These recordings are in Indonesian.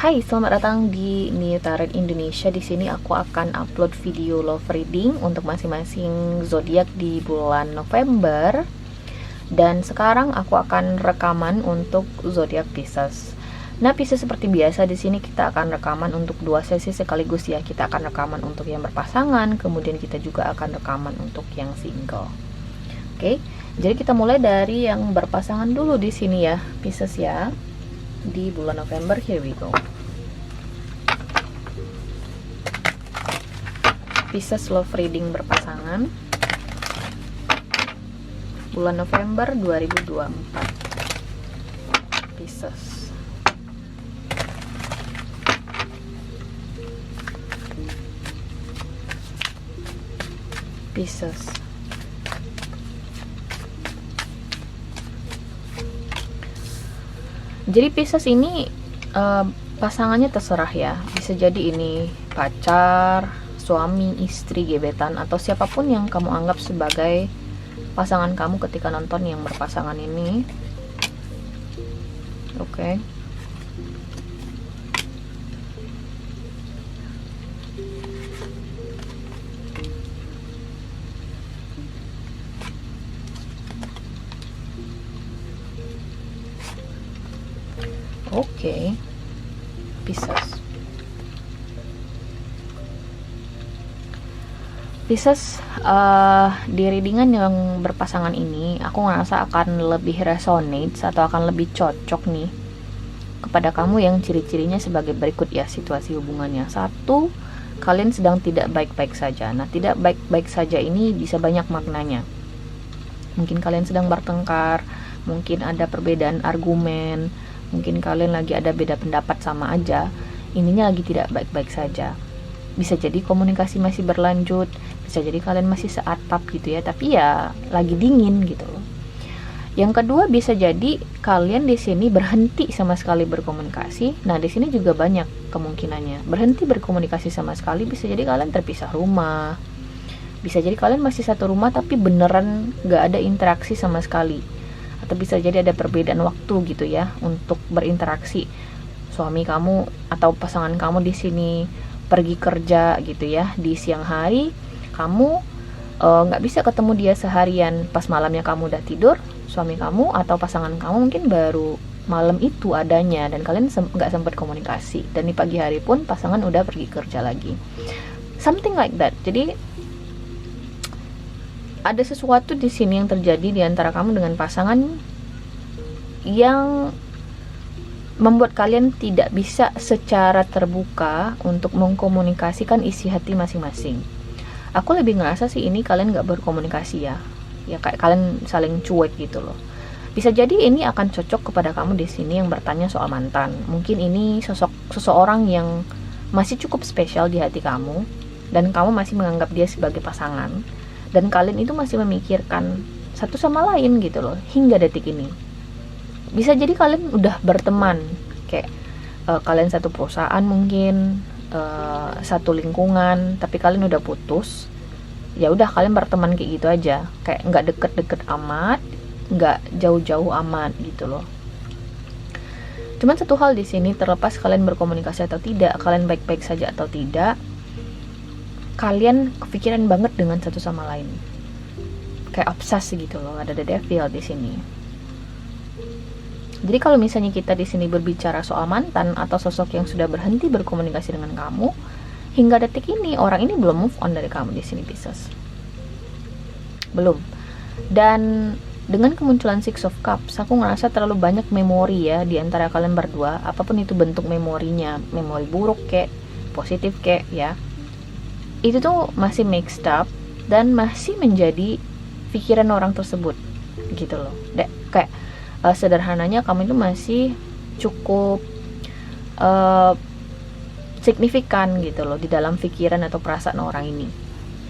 Hai, selamat datang di New Tarot Indonesia. Di sini aku akan upload video love reading untuk masing-masing zodiak di bulan November. Dan sekarang aku akan rekaman untuk zodiak Pisces. Nah, Pisces seperti biasa di sini kita akan rekaman untuk 2 sesi sekaligus ya. Kita akan rekaman untuk yang berpasangan, kemudian kita juga akan rekaman untuk yang single. Oke. Jadi kita mulai dari yang berpasangan dulu di sini ya, Pisces ya. Di bulan November, here we go. Pisces love reading berpasangan bulan November 2024. Pisces. Pisces. Jadi Pisces ini pasangannya terserah ya. Bisa jadi ini pacar, suami, istri, gebetan, atau siapapun yang kamu anggap sebagai pasangan kamu ketika nonton yang berpasangan ini. Oke. Oke. Pisces. Pisces, di readingan yang berpasangan ini aku ngerasa akan lebih resonate atau akan lebih cocok nih kepada kamu yang ciri-cirinya sebagai berikut ya situasi hubungannya. 1, kalian sedang tidak baik-baik saja. Nah, tidak baik-baik saja ini bisa banyak maknanya. Mungkin kalian sedang bertengkar, mungkin ada perbedaan argumen, mungkin kalian lagi ada beda pendapat sama aja. Ininya lagi tidak baik-baik saja. Bisa jadi komunikasi masih berlanjut, bisa jadi kalian masih seatap gitu ya, tapi ya lagi dingin gitu loh. Yang kedua, bisa jadi kalian di sini berhenti sama sekali berkomunikasi. Nah, di sini juga banyak kemungkinannya. Berhenti berkomunikasi sama sekali, bisa jadi kalian terpisah rumah. Bisa jadi kalian masih satu rumah tapi beneran gak ada interaksi sama sekali. Atau bisa jadi ada perbedaan waktu gitu ya untuk berinteraksi. Suami kamu atau pasangan kamu di sini pergi kerja gitu ya di siang hari, kamu nggak bisa ketemu dia seharian. Pas malamnya kamu udah tidur, suami kamu atau pasangan kamu mungkin baru malam itu adanya dan kalian nggak sempat komunikasi. Dan di pagi hari pun pasangan udah pergi kerja lagi. Something like that. Jadi ada sesuatu di sini yang terjadi di antara kamu dengan pasangan yang membuat kalian tidak bisa secara terbuka untuk mengkomunikasikan isi hati masing-masing. Aku lebih ngerasa sih ini kalian gak berkomunikasi ya. Ya kayak kalian saling cuek gitu loh. Bisa jadi ini akan cocok kepada kamu di sini yang bertanya soal mantan. Mungkin ini seseorang yang masih cukup spesial di hati kamu dan kamu masih menganggap dia sebagai pasangan. Dan kalian itu masih memikirkan satu sama lain gitu loh hingga detik ini. Bisa jadi kalian udah berteman, kayak kalian satu perusahaan mungkin, satu lingkungan, tapi kalian udah putus. Ya udah kalian berteman kayak gitu aja, kayak nggak deket-deket amat, nggak jauh-jauh amat gitu loh. Cuman satu hal di sini, terlepas kalian berkomunikasi atau tidak, kalian baik-baik saja atau tidak, kalian kepikiran banget dengan satu sama lain, kayak obsesi gitu loh. Ada the devil di sini. Jadi kalau misalnya kita di sini berbicara soal mantan atau sosok yang sudah berhenti berkomunikasi dengan kamu, hingga detik ini orang ini belum move on dari kamu di sini Pisces. Belum. Dan dengan kemunculan Six of Cups, aku ngerasa terlalu banyak memori ya di antara kalian berdua, apapun itu bentuk memorinya, memori buruk kek, positif kek ya. Itu tuh masih mixed up dan masih menjadi pikiran orang tersebut gitu loh. Kayak sederhananya kamu itu masih cukup signifikan gitu loh di dalam pikiran atau perasaan orang ini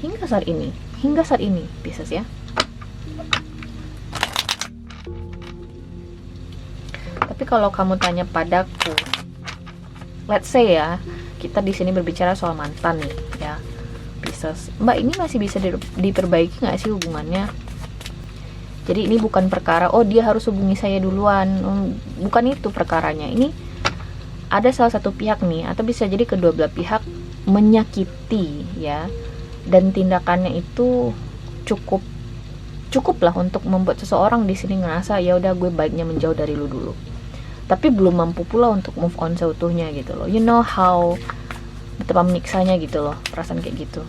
hingga saat ini Pisces ya. Tapi kalau kamu tanya padaku, let's say ya, kita di sini berbicara soal mantan nih ya Pisces, Mbak, ini masih bisa diperbaiki nggak sih hubungannya? Jadi ini bukan perkara, oh dia harus hubungi saya duluan, bukan itu perkaranya. Ini ada salah satu pihak nih, atau bisa jadi kedua belah pihak menyakiti ya, dan tindakannya itu cukup lah untuk membuat seseorang di sini ngerasa ya udah gue baiknya menjauh dari lu dulu, tapi belum mampu pula untuk move on seutuhnya gitu loh. You know how betapa menyiksanya gitu loh perasaan kayak gitu.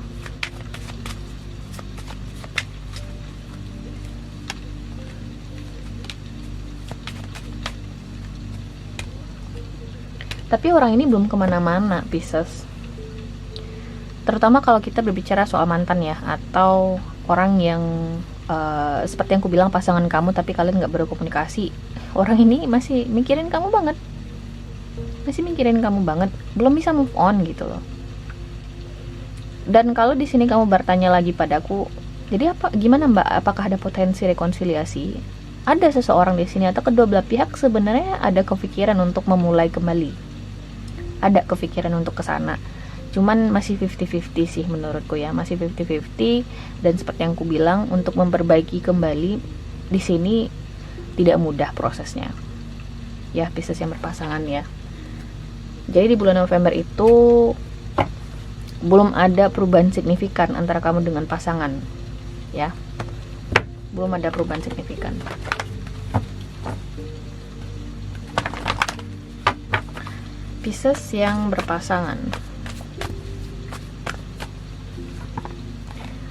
Tapi orang ini belum kemana-mana, Pisces. Terutama kalau kita berbicara soal mantan ya, atau orang yang seperti yang aku bilang pasangan kamu tapi kalian nggak berkomunikasi. Orang ini masih mikirin kamu banget, belum bisa move on gitu loh. Dan kalau di sini kamu bertanya lagi padaku, jadi gimana Mbak? Apakah ada potensi rekonsiliasi? Ada seseorang di sini atau kedua belah pihak sebenarnya ada kepikiran untuk memulai kembali. Ada kepikiran untuk kesana, cuman masih 50-50 sih menurutku ya, masih 50-50. Dan seperti yang aku bilang, untuk memperbaiki kembali di sini tidak mudah prosesnya ya, Pisces yang berpasangan ya. Jadi di bulan November itu belum ada perubahan signifikan antara kamu dengan pasangan ya, belum ada perubahan signifikan. Pisces yang berpasangan,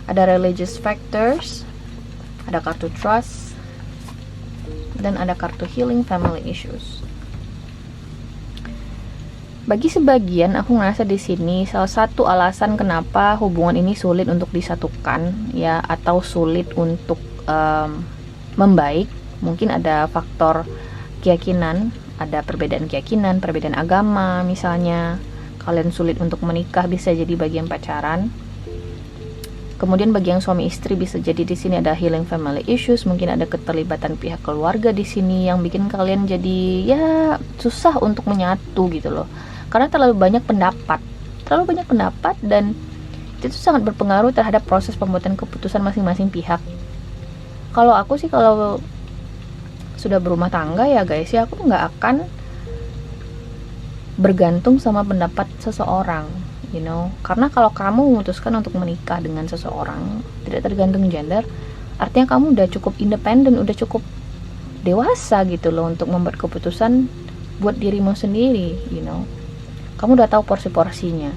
ada religious factors, ada kartu trust, dan ada kartu healing family issues. Bagi sebagian aku ngerasa di sini salah satu alasan kenapa hubungan ini sulit untuk disatukan ya, atau sulit untuk membaik, mungkin ada faktor keyakinan. Ada perbedaan keyakinan, perbedaan agama misalnya. Kalian sulit untuk menikah, bisa jadi bagian pacaran. Kemudian bagi yang suami istri bisa jadi di sini ada healing family issues, mungkin ada keterlibatan pihak keluarga di sini yang bikin kalian jadi ya susah untuk menyatu gitu loh. Karena terlalu banyak pendapat, dan itu sangat berpengaruh terhadap proses pembuatan keputusan masing-masing pihak. Kalau aku sih, kalau sudah berumah tangga ya guys ya, aku nggak akan bergantung sama pendapat seseorang, you know. Karena kalau kamu memutuskan untuk menikah dengan seseorang tidak tergantung gender, artinya kamu udah cukup independen, udah cukup dewasa gitu loh untuk membuat keputusan buat dirimu sendiri, you know. Kamu udah tahu porsi-porsinya,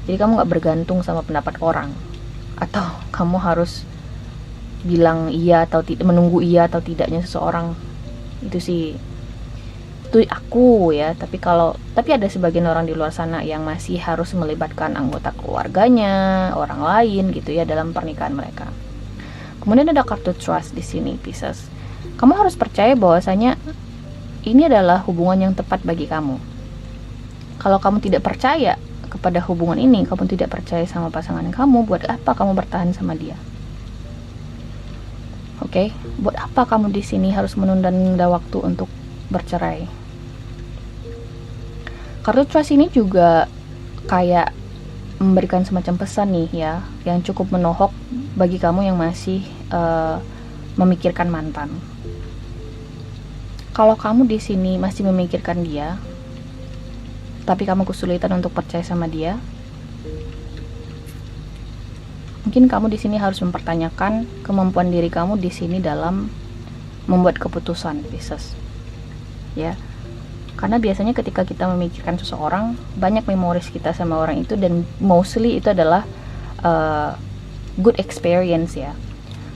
jadi kamu nggak bergantung sama pendapat orang, atau kamu harus bilang iya atau tidak, menunggu iya atau tidaknya seseorang. Itu sih, itu aku ya. Tapi ada sebagian orang di luar sana yang masih harus melibatkan anggota keluarganya, orang lain gitu ya dalam pernikahan mereka. Kemudian ada kartu trust di sini, Pisces. Kamu harus percaya bahwasanya ini adalah hubungan yang tepat bagi kamu. Kalau kamu tidak percaya kepada hubungan ini, kamu tidak percaya sama pasangan kamu, buat apa kamu bertahan sama dia? Oke, buat apa kamu di sini harus menunda-nunda waktu untuk bercerai? Kartu trust ini juga kayak memberikan semacam pesan nih ya, yang cukup menohok bagi kamu yang masih memikirkan mantan. Kalau kamu di sini masih memikirkan dia, tapi kamu kesulitan untuk percaya sama dia, mungkin kamu di sini harus mempertanyakan kemampuan diri kamu di sini dalam membuat keputusan, Pisces. Ya. Karena biasanya ketika kita memikirkan seseorang, banyak memoris kita sama orang itu, dan mostly itu adalah good experience ya.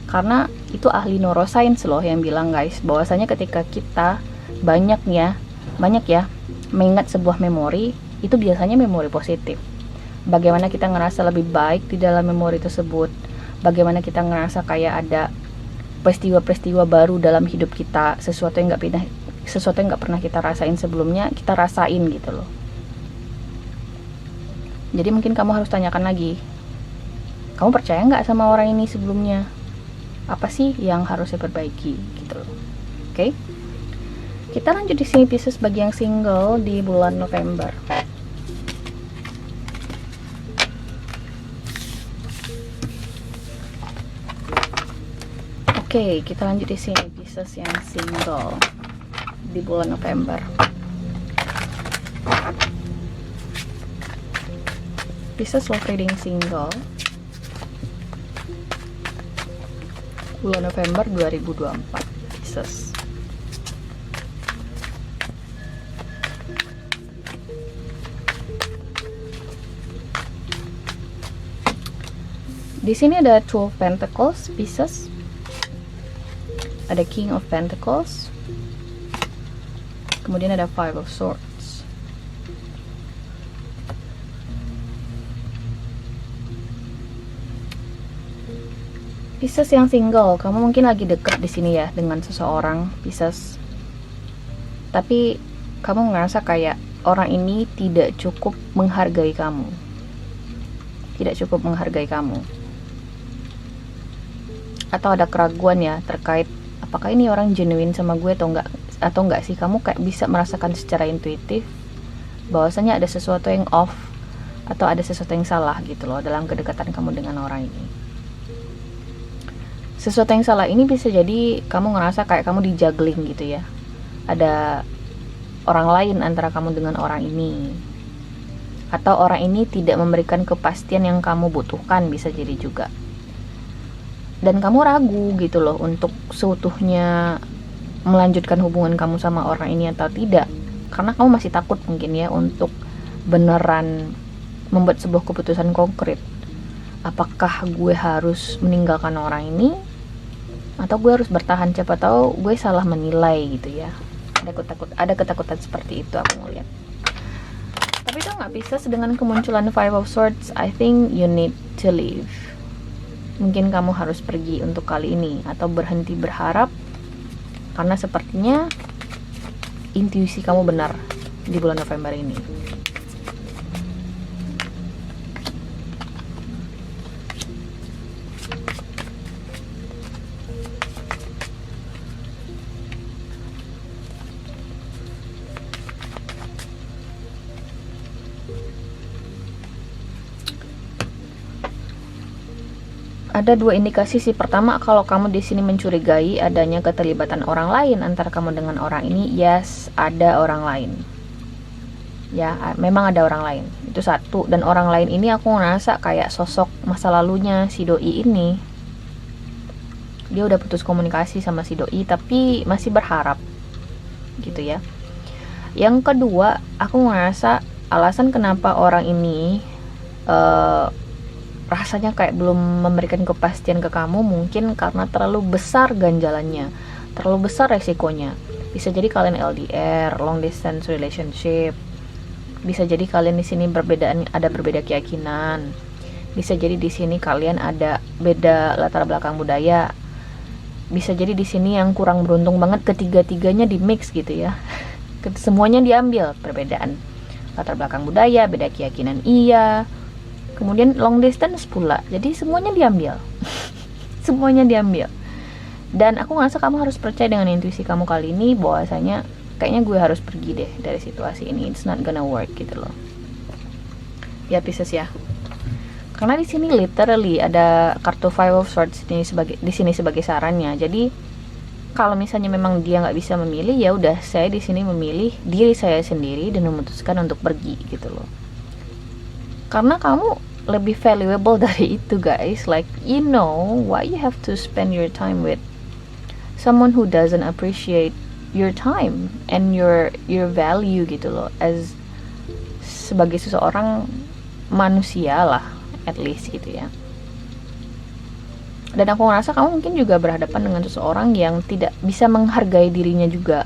Karena itu ahli neuroscience loh yang bilang guys, bahwasanya ketika kita banyak ya mengingat sebuah memori, itu biasanya memori positif. Bagaimana kita ngerasa lebih baik di dalam memori tersebut, bagaimana kita ngerasa kayak ada peristiwa-peristiwa baru dalam hidup kita, sesuatu yang nggak pernah kita rasain sebelumnya, kita rasain gitu loh. Jadi mungkin kamu harus tanyakan lagi, kamu percaya nggak sama orang ini sebelumnya? Apa sih yang harus saya perbaiki gitu loh. Oke? Kita lanjut di sini, Pisces, bagi yang single di bulan November. Oke, kita lanjut di sini, Pisces yang single di bulan November. Pisces love reading single bulan November 2024. Pisces. Di sini ada Two of Pentacles, Pisces. Ada King of Pentacles. Kemudian ada Five of Swords. Pisces yang single, kamu mungkin lagi deket di sini ya dengan seseorang, Pisces. Tapi kamu ngerasa kayak orang ini tidak cukup menghargai kamu. Tidak cukup menghargai kamu. Atau ada keraguan ya terkait apakah ini orang genuine sama gue atau enggak sih. Kamu kayak bisa merasakan secara intuitif bahwasanya ada sesuatu yang off atau ada sesuatu yang salah gitu loh dalam kedekatan kamu dengan orang ini. Sesuatu yang salah ini bisa jadi kamu ngerasa kayak kamu di-juggling gitu ya. Ada orang lain antara kamu dengan orang ini, atau orang ini tidak memberikan kepastian yang kamu butuhkan, bisa jadi juga. Dan kamu ragu gitu loh untuk seutuhnya melanjutkan hubungan kamu sama orang ini atau tidak, karena kamu masih takut mungkin ya untuk beneran membuat sebuah keputusan konkret. Apakah gue harus meninggalkan orang ini atau gue harus bertahan, siapa tahu gue salah menilai gitu ya. Ada ketakutan seperti itu aku ngeliat. Tapi itu nggak bisa dengan kemunculan Five of Swords. I think you need to leave. Mungkin kamu harus pergi untuk kali ini atau berhenti berharap, karena sepertinya intuisi kamu benar di bulan November ini. Ada dua indikasi sih. Pertama, kalau kamu di sini mencurigai adanya keterlibatan orang lain antara kamu dengan orang ini, yes, ada orang lain. Ya, memang ada orang lain. Itu satu. Dan orang lain ini aku ngerasa kayak sosok masa lalunya si doi ini. Dia udah putus komunikasi sama si doi, tapi masih berharap. Gitu ya. Yang kedua, aku ngerasa alasan kenapa orang ini rasanya kayak belum memberikan kepastian ke kamu mungkin karena terlalu besar ganjalannya, terlalu besar resikonya. Bisa jadi kalian LDR, long distance relationship. Bisa jadi kalian di sini ada berbeda keyakinan. Bisa jadi di sini kalian ada beda latar belakang budaya. Bisa jadi di sini yang kurang beruntung banget ketiga-tiganya di mix gitu ya. Semuanya diambil, perbedaan latar belakang budaya, beda keyakinan iya. Kemudian long distance pula. Jadi semuanya diambil. Semuanya diambil. Dan aku ngerasa kamu harus percaya dengan intuisi kamu kali ini bahwasanya kayaknya gue harus pergi deh dari situasi ini. It's not gonna work gitu loh. Ya Pisces ya. Karena di sini literally ada kartu Five of Swords di sini sebagai sarannya. Jadi kalau misalnya memang dia nggak bisa memilih, ya udah saya di sini memilih diri saya sendiri dan memutuskan untuk pergi gitu loh. Karena kamu lebih valuable dari itu guys. Like you know why you have to spend your time with someone who doesn't appreciate your time and your value gitu loh, as sebagai seseorang manusia lah at least gitu ya. Dan aku ngerasa kamu mungkin juga berhadapan dengan seseorang yang tidak bisa menghargai dirinya juga,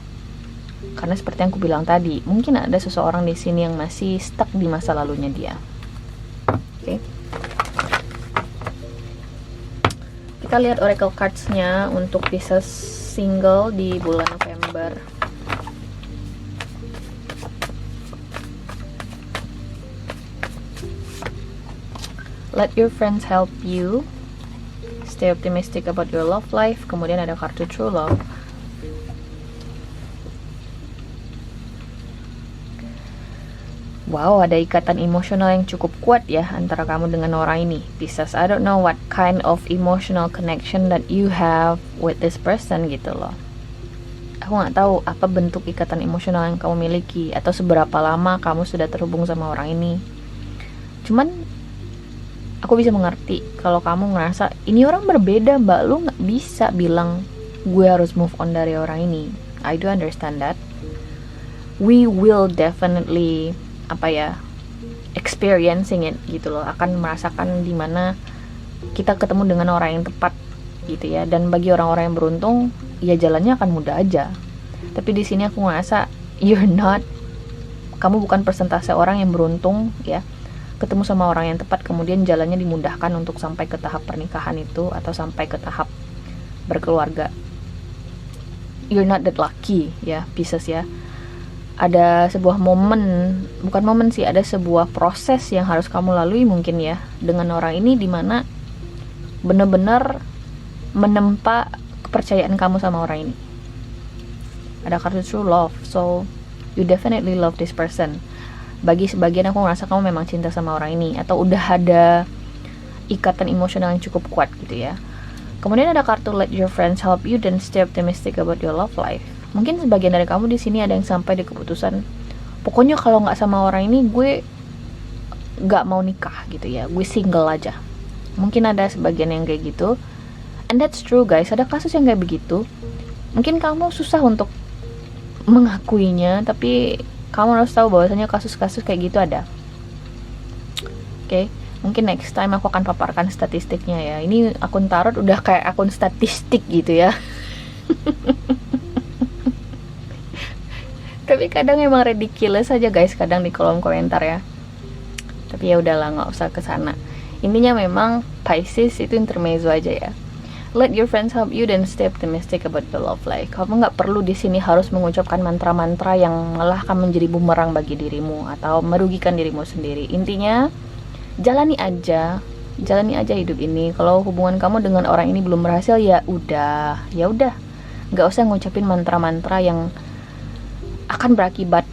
karena seperti yang aku bilang tadi, mungkin ada seseorang di sini yang masih stuck di masa lalunya dia. Oke. Kita lihat oracle cards-nya untuk Pisces single di bulan November. Let your friends help you. Stay optimistic about your love life. Kemudian ada kartu true love. Wow, ada ikatan emosional yang cukup kuat ya antara kamu dengan orang ini, Pisces. I don't know what kind of emotional connection that you have with this person gitu loh. Aku nggak tahu apa bentuk ikatan emosional yang kamu miliki atau seberapa lama kamu sudah terhubung sama orang ini. Cuman Aku bisa mengerti kalau kamu ngerasa ini orang berbeda mbak, lu nggak bisa bilang gue harus move on dari orang ini. I do understand that. We will definitely experiencing it gitu loh, akan merasakan dimana kita ketemu dengan orang yang tepat gitu ya. Dan bagi orang-orang yang beruntung ya jalannya akan mudah aja. Tapi di sini aku ngerasa kamu bukan persentase orang yang beruntung ya, ketemu sama orang yang tepat kemudian jalannya dimudahkan untuk sampai ke tahap pernikahan itu atau sampai ke tahap berkeluarga. You're not that lucky ya, Pisces ya. Ada sebuah ada sebuah proses yang harus kamu lalui mungkin ya dengan orang ini, dimana benar-benar menempa kepercayaan kamu sama orang ini. Ada kartu true love, so you definitely love this person. Bagi sebagian aku ngerasa kamu memang cinta sama orang ini atau udah ada ikatan emosional yang cukup kuat gitu ya. Kemudian ada kartu let your friends help you dan stay optimistic about your love life. Mungkin sebagian dari kamu di sini ada yang sampai di keputusan, pokoknya kalau nggak sama orang ini gue nggak mau nikah gitu ya, gue single aja. Mungkin ada sebagian yang kayak gitu, and that's true guys. Ada kasus yang kayak begitu. Mungkin kamu susah untuk mengakuinya, tapi kamu harus tahu bahwasanya kasus-kasus kayak gitu ada. Oke, mungkin next time aku akan paparkan statistiknya ya. Ini akun tarot udah kayak akun statistik gitu ya. Tapi kadang emang ridiculous aja guys, kadang di kolom komentar ya. Tapi ya udahlah, nggak usah kesana. Intinya memang Pisces itu intermezzo aja ya. Let your friends help you dan stay optimistic about your love life. Kamu nggak perlu di sini harus mengucapkan mantra-mantra yang malah akan menjadi bumerang bagi dirimu atau merugikan dirimu sendiri. Intinya jalani aja hidup ini. Kalau hubungan kamu dengan orang ini belum berhasil ya udah, nggak usah ngucapin mantra-mantra yang akan berakibat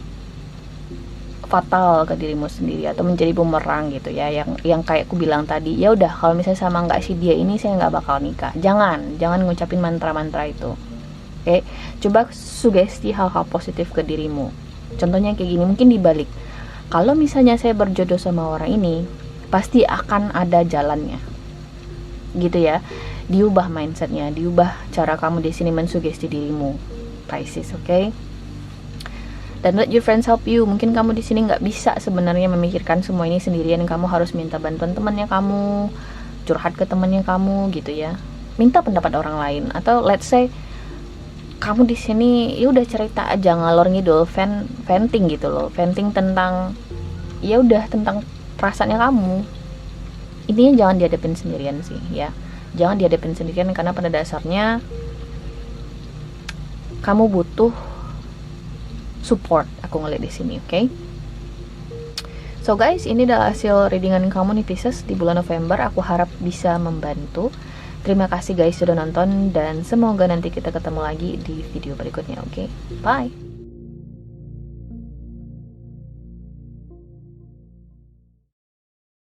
fatal ke dirimu sendiri atau menjadi bumerang gitu ya, yang kayak aku bilang tadi. Ya udah, kalau misalnya sama nggak si dia ini saya nggak bakal nikah. Jangan ngucapin mantra-mantra itu. Oke, coba sugesti hal-hal positif ke dirimu. Contohnya kayak gini, mungkin dibalik, kalau misalnya saya berjodoh sama orang ini pasti akan ada jalannya gitu ya. Diubah mindsetnya, diubah cara kamu di sini mensugesti dirimu, Pisces. Oke? Dan let your friends help you. Mungkin kamu di sini nggak bisa sebenarnya memikirkan semua ini sendirian. Kamu harus minta bantuan temannya kamu, curhat ke temannya kamu gitu ya. Minta pendapat orang lain. Atau let's say kamu di sini ya udah cerita aja, ngalor ngidul, venting gitu loh. Venting tentang tentang perasaannya kamu. Intinya jangan dihadapin sendirian sih ya. Jangan dihadapin sendirian karena pada dasarnya kamu butuh support, aku ngeliat di sini, oke? So guys, ini adalah hasil readingan kamu nih Pisces di bulan November. Aku harap bisa membantu. Terima kasih guys sudah nonton dan semoga nanti kita ketemu lagi di video berikutnya, oke? Bye!